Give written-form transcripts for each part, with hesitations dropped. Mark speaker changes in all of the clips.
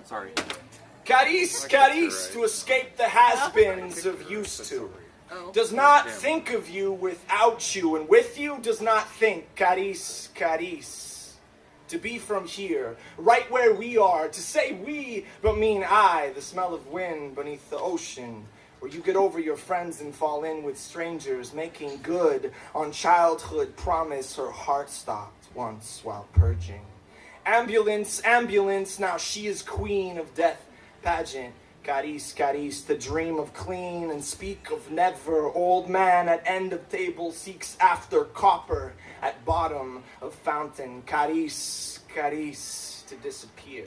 Speaker 1: Sorry.
Speaker 2: Caris, Caris, to escape the has-beens of used to. Does not think of you without you, and with you does not think, Caris, Caris. To be from here, right where we are, to say we, but mean I, the smell of wind beneath the ocean, where you get over your friends and fall in with strangers, making good on childhood promise her heart stopped once while purging. Ambulance, ambulance, now she is queen of death pageant. Caris, Caris, the dream of clean and speak of never. Old man at end of table seeks after copper at bottom of fountain. Caris, Caris, to disappear.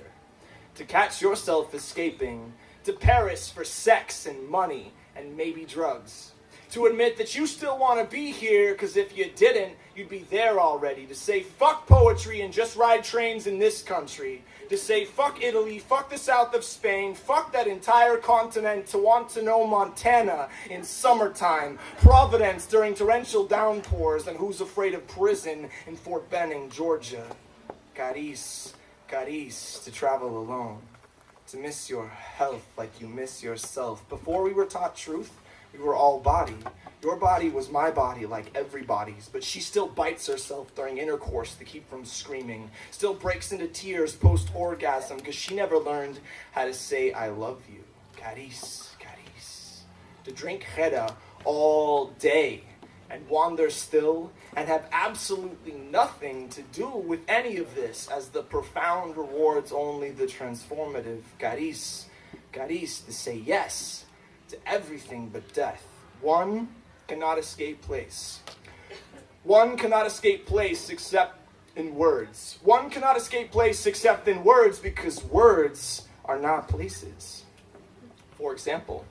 Speaker 2: To catch yourself escaping. To Paris for sex and money and maybe drugs. To admit that you still want to be here, because if you didn't, you'd be there already. To say fuck poetry and just ride trains in this country. To say fuck Italy, fuck the south of Spain, fuck that entire continent. To want to know Montana in summertime, Providence during torrential downpours, and who's afraid of prison in Fort Benning, Georgia. Caris, Caris, to travel alone. To miss your health like you miss yourself. Before we were taught truth, we were all body. Your body was my body like everybody's, but she still bites herself during intercourse to keep from screaming. Still breaks into tears post-orgasm because she never learned how to say I love you. Caris, Caris. To drink Jera all day and wander still and have absolutely nothing to do with any of this, as the profound rewards only the transformative. Caris, Caris, to say yes to everything but death. One cannot escape place. One cannot escape place except in words. One cannot escape place except in words, because words are not places. For example,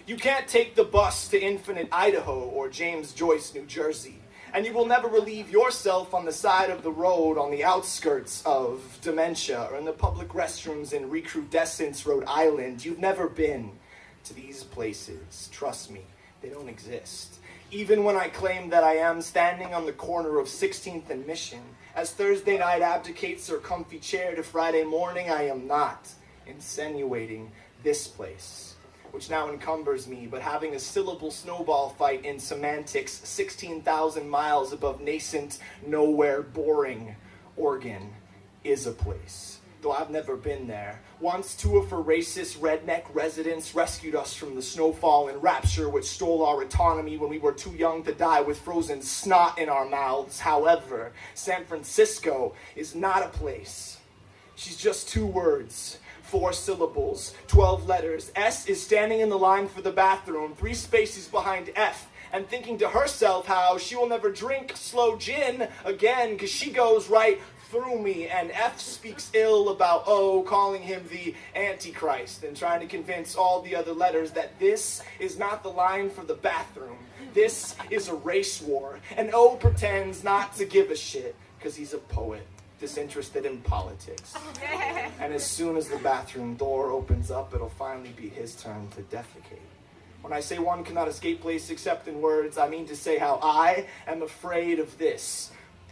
Speaker 2: you can't take the bus to Infinite, Idaho, or James Joyce, New Jersey, and you will never relieve yourself on the side of the road on the outskirts of dementia, or in the public restrooms in Recrudescence, Rhode Island. You've never been to these places. Trust me, they don't exist. Even when I claim that I am standing on the corner of 16th and Mission, as Thursday night abdicates her comfy chair to Friday morning, I am not insinuating this place, which now encumbers me, but having a syllable snowball fight in semantics 16,000 miles above nascent, nowhere, boring Oregon is a place. Though I've never been there. Once two of her racist redneck residents rescued us from the snowfall and rapture which stole our autonomy when we were too young to die with frozen snot in our mouths. However, San Francisco is not a place. She's just two words, 4 syllables, 12 letters. S is standing in the line for the bathroom, 3 spaces behind F, and thinking to herself how she will never drink slow gin again because she goes right through me, and F speaks ill about O, calling him the Antichrist, and trying to convince all the other letters that this is not the line for the bathroom. This is a race war, and O pretends not to give a shit because he's a poet, disinterested in politics. And as soon as the bathroom door opens up, it'll finally be his turn to defecate. When I say one cannot escape place except in words, I mean to say how I am afraid of this.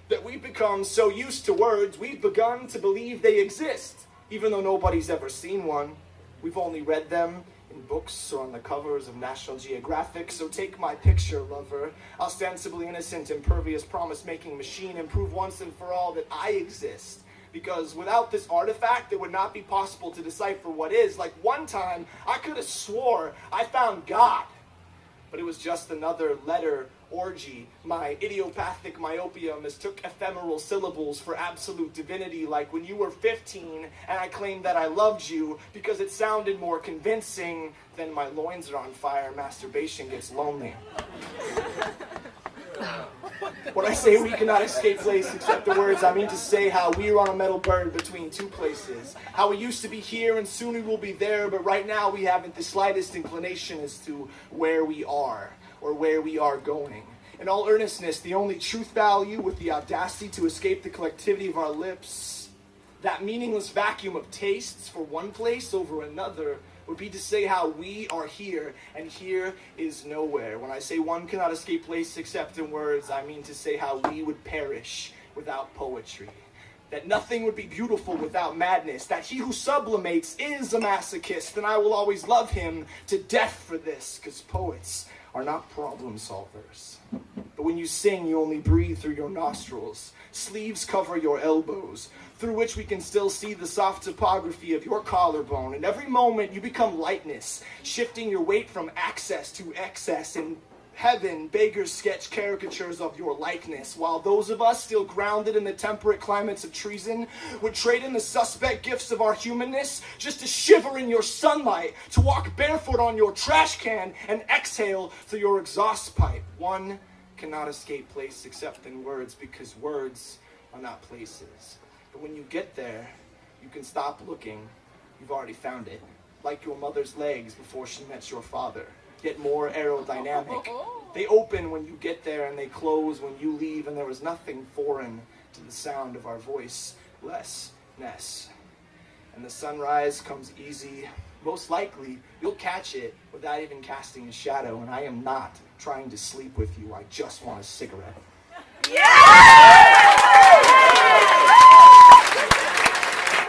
Speaker 2: That we've become so used to words, we've begun to believe they exist, even though nobody's ever seen one. We've only read them in books or on the covers of National Geographic. So take my picture, lover, ostensibly innocent, impervious, promise-making machine, and prove once and for all that I exist. Because without this artifact, it would not be possible to decipher what is. Like one time, I could have swore I found God, but it was just another letter orgy. My idiopathic myopia mistook ephemeral syllables for absolute divinity, like when you were 15 and I claimed that I loved you because it sounded more convincing than my loins are on fire, masturbation gets lonely. When I say we cannot escape place except the words, I mean to say how we are on a metal bird between two places. How we used to be here and soon we will be there, but right now we haven't the slightest inclination as to where we are or where we are going. In all earnestness, the only truth value with the audacity to escape the collectivity of our lips, that meaningless vacuum of tastes for one place over another, would be to say how we are here, and here is nowhere. When I say one cannot escape place except in words, I mean to say how we would perish without poetry. that nothing would be beautiful without madness, that he who sublimates is a masochist, and I will always love him to death for this, because poets are not problem solvers. But when you sing, you only breathe through your nostrils. Sleeves cover your elbows, through which we can still see the soft topography of your collarbone. And every moment you become lightness, shifting your weight from access to excess. In heaven, beggars sketch caricatures of your likeness, while those of us still grounded in the temperate climates of treason would trade in the suspect gifts of our humanness just to shiver in your sunlight, to walk barefoot on your trash can and exhale through your exhaust pipe. One cannot escape place except in words, because words are not places. But when you get there, you can stop looking. You've already found it. Like your mother's legs before she met your father, yet more aerodynamic. They open when you get there and they close when you leave, and there was nothing foreign to the sound of our voicelessness. And the sunrise comes easy. Most likely, you'll catch it without even casting a shadow, and I am not trying to sleep with you. I just want a cigarette.
Speaker 1: Yeah!